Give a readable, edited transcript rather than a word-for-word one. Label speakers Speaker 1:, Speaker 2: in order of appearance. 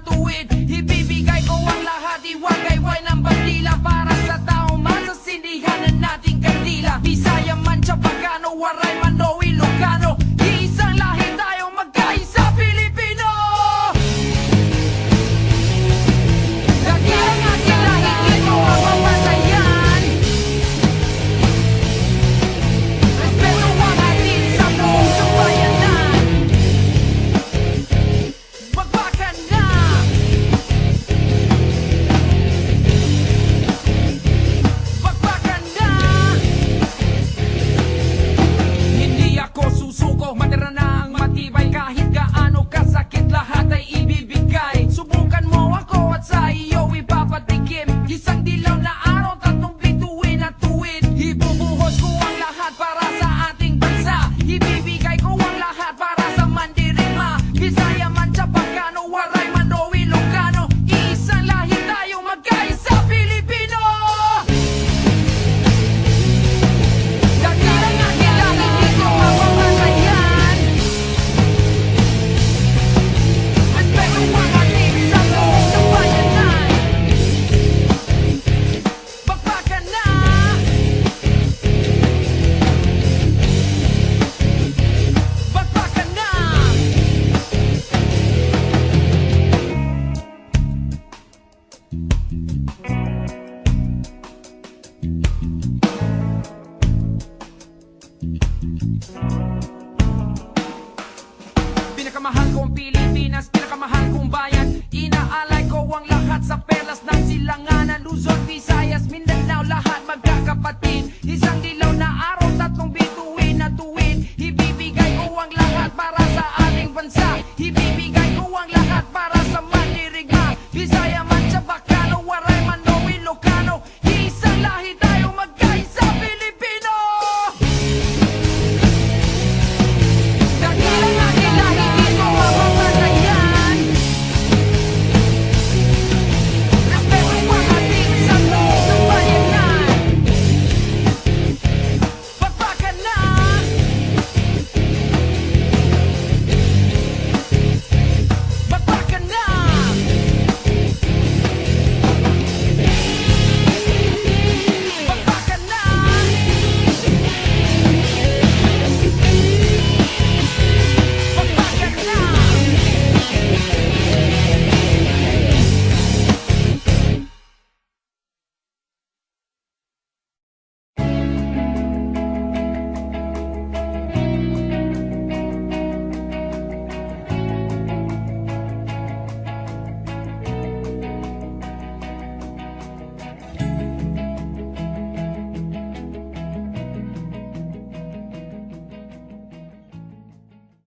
Speaker 1: tuwid. Ibibigay ko ang lahat, iwagayway ng bandila para sa taong masasindihan na nating kandila. Bisaya man, Chabacano, Waray man o Ilocano, iisang lahi tayong magkaisa Pilipino. Dakilang ating lahi, ito ang mamatayan. Respeto ang atin sa buong sambayanan. Bakbakan na! Bakbakan na! Hindi ako susuko, matira na ang matibay. Kahit gaano kasakit, lahat ay ibibigay. Subukan mo ako at sa iyo ipapatikim. Isang dilaw na araw, tatlong bituin at tuwid. Ibubuhos ko ang lahat para sa ating bansa. Ibibigay ko ang lahat para sa mandirigma. Bisaya man, Chabacano, Waray man o Ilocano, iisang lahi tayong magkaisa Pilipino. Dakilang ating lahi, ito ang mamatayan. Respeto ang ating sa buong sambayanan. Bakbakan na! Bakbakan na! Pinakamahal kong Pilipinas, pinakamahal kong bayan. Inaalay ko ang lahat sa perlas ng silanganan. Luzon, Visayas, Mindanao, lahat magkakapatid. Isang dilaw na araw, tatlong bituin na tuwid. Ibibigay ko ang lahat para sa ating bansa. Ibibigay ko ang lahat para sa mandirigma. Bisaya